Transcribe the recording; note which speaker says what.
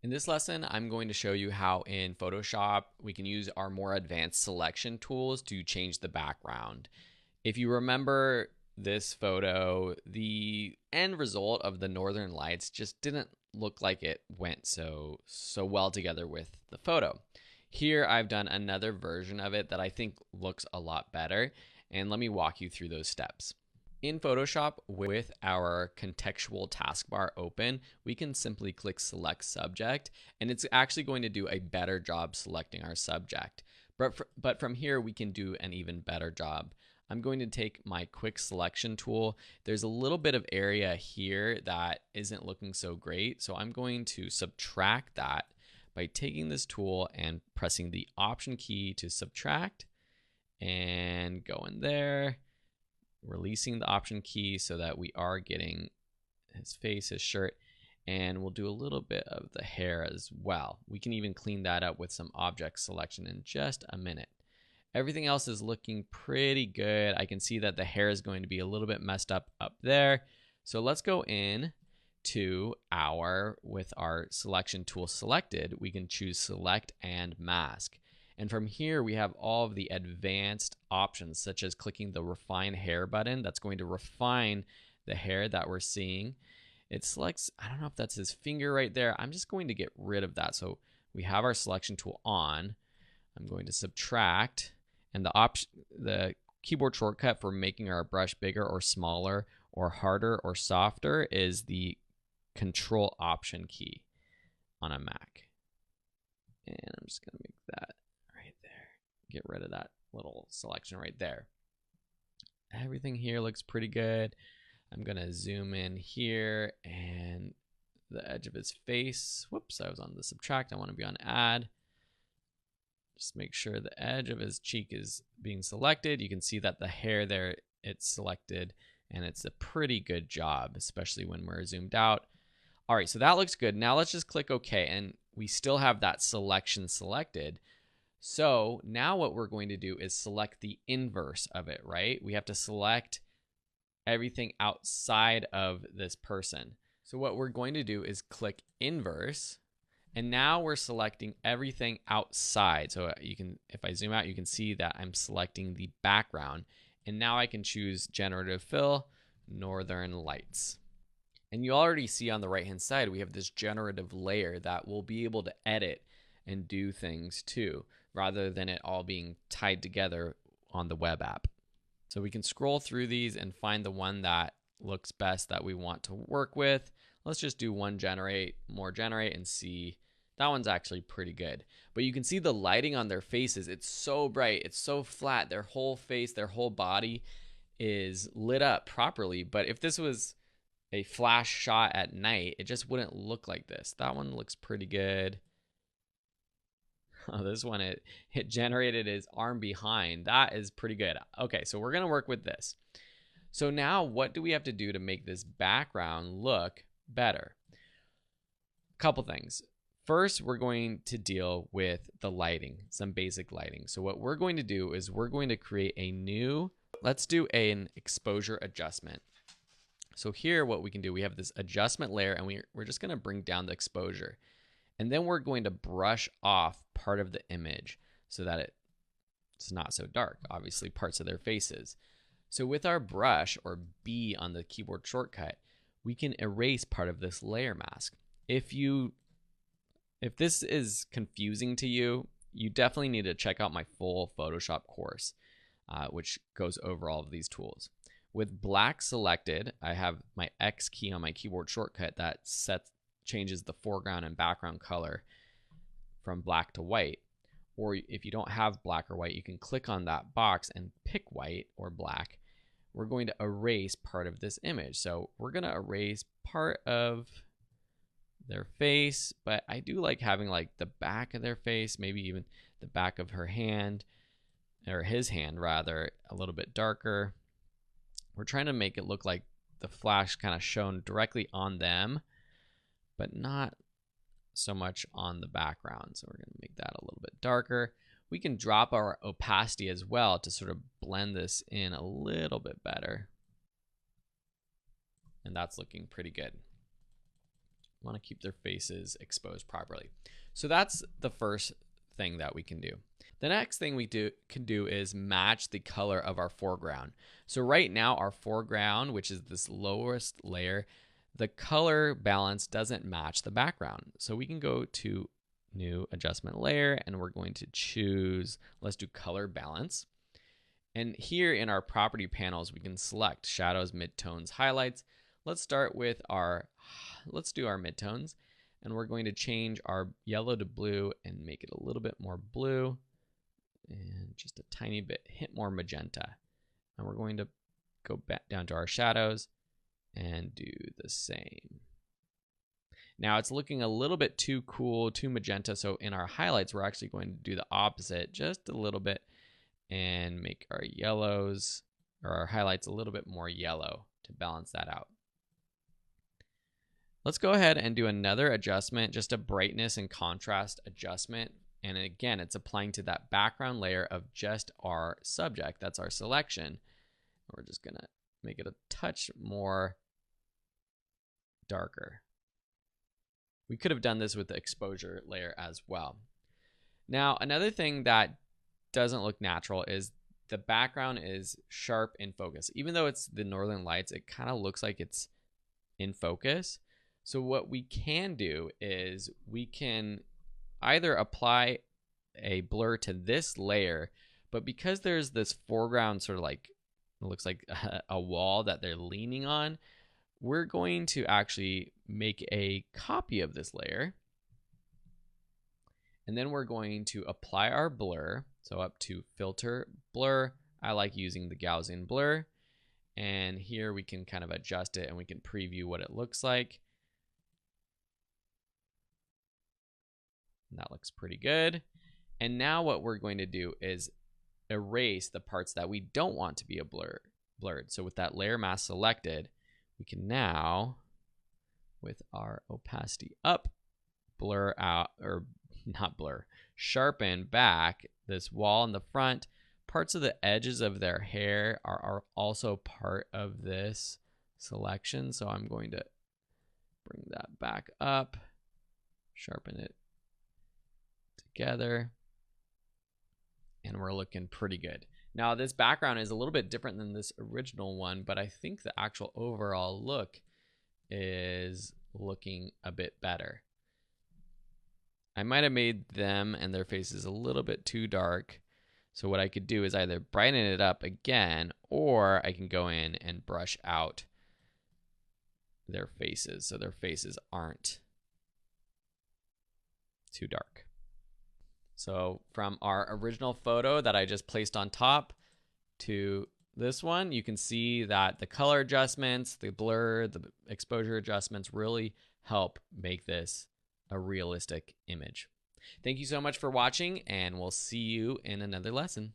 Speaker 1: In this lesson, I'm going to show you how in Photoshop we can use our more advanced selection tools to change the background. If you remember this photo, the end result of the Northern Lights just didn't look like it went so well together with the photo. Here I've done another version of it that I think looks a lot better, and let me walk you through those steps. In Photoshop, with our contextual taskbar open, we can simply click Select Subject, and it's actually going to do a better job selecting our subject. But from here, we can do an even better job. I'm going to take my quick selection tool. There's a little bit of area here that isn't looking so great, so I'm going to subtract that by taking this tool and pressing the Option key to subtract and going there. Releasing the Option key so that we are getting his face, his shirt, and we'll do a little bit of the hair as well. We can even clean that up with some object selection in just a minute. Everything else is looking pretty good. I can see that the hair is going to be a little bit messed up there. So let's go in to with our selection tool selected, we can choose Select and Mask. And from here, we have all of the advanced options, such as clicking the Refine Hair button. That's going to refine the hair that we're seeing. It selects, I don't know if that's his finger right there. I'm just going to get rid of that. So we have our selection tool on. I'm going to subtract. And the keyboard shortcut for making our brush bigger or smaller or harder or softer is the Control Option key on a Mac. And I'm just going to make that right there. Get rid of that little selection right there. Everything here looks pretty good. I'm going to zoom in here and the edge of his face. Whoops, I was on the subtract. I want to be on add. Just make sure the edge of his cheek is being selected. You can see that the hair there, it's selected, and it's a pretty good job, especially when we're zoomed out. All right, so that looks good. Now let's just click OK, and we still have that selection selected. So now what we're going to do is select the inverse of it, right? We have to select everything outside of this person. So what we're going to do is click Inverse, and now we're selecting everything outside. So you can, if I zoom out, you can see that I'm selecting the background, and now I can choose Generative Fill, Northern Lights. And you already see on the right hand side, we have this generative layer that we'll be able to edit and do things too, rather than it all being tied together on the web app. So we can scroll through these and find the one that looks best that we want to work with. Let's just do one generate, more generate, and see. That one's actually pretty good. But you can see the lighting on their faces. It's so bright, it's so flat. Their whole face, their whole body is lit up properly. But if this was a flash shot at night, it just wouldn't look like this. That one looks pretty good. Oh, this one, it generated his arm behind. That is pretty good. Okay, so we're gonna work with this. So now what do we have to do to make this background look better? A couple things. First, we're going to deal with the lighting, some basic lighting. So what we're going to do is we're going to create a new, let's do an exposure adjustment. So here what we can do, we have this adjustment layer, and we're just going to bring down the exposure. And then we're going to brush off part of the image so that it's not so dark, obviously parts of their faces. So with our brush, or B on the keyboard shortcut, we can erase part of this layer mask. If this is confusing to you, you definitely need to check out my full Photoshop course, which goes over all of these tools. With black selected, I have my X key on my keyboard shortcut that changes the foreground and background color from black to white. Or if you don't have black or white, you can click on that box and pick white or black. We're going to erase part of this image. So we're going to erase part of their face, but I do like having like the back of their face, maybe even the back of her hand, or his hand rather, a little bit darker. We're trying to make it look like the flash kind of shone directly on them, but not so much on the background. So we're going to make that a little bit darker. We can drop our opacity as well to sort of blend this in a little bit better. And that's looking pretty good. want to keep their faces exposed properly. So that's the first thing that we can do. The next thing we can do is match the color of our foreground. So right now our foreground, which is this lowest layer, the color balance doesn't match the background. So we can go to new adjustment layer and we're going to choose, let's do color balance. And here in our property panels, we can select shadows, midtones, highlights. Let's start with let's do our midtones, and we're going to change our yellow to blue and make it a little bit more blue and just a tiny bit, hit more magenta. And we're going to go back down to our shadows and do the same. Now it's looking a little bit too cool, too magenta. So in our highlights, we're actually going to do the opposite just a little bit and make our yellows or our highlights a little bit more yellow to balance that out. Let's go ahead and do another adjustment, just a brightness and contrast adjustment. And again, it's applying to that background layer of just our subject. That's our selection. We're just gonna make it a touch more darker. We could have done this with the exposure layer as well. Now, another thing that doesn't look natural is the background is sharp in focus. Even though it's the northern lights, it kind of looks like it's in focus. So what we can do is we can either apply a blur to this layer, but because there's this foreground sort of like, it looks like a wall that they're leaning on, we're going to actually make a copy of this layer. And then we're going to apply our blur. So up to filter, blur. I like using the Gaussian blur. And here we can kind of adjust it and we can preview what it looks like. That looks pretty good. And now what we're going to do is erase the parts that we don't want to be blurred. So with that layer mask selected, we can now, with our opacity up, blur out, or not blur, sharpen back this wall in the front. Parts of the edges of their hair are also part of this selection. So I'm going to bring that back up, sharpen it together, and we're looking pretty good. Now this background is a little bit different than this original one, but I think the actual overall look is looking a bit better. I might have made them and their faces a little bit too dark. So what I could do is either brighten it up again, or I can go in and brush out their faces so their faces aren't too dark. So from our original photo that I just placed on top to this one, you can see that the color adjustments, the blur, the exposure adjustments really help make this a realistic image. Thank you so much for watching, and we'll see you in another lesson.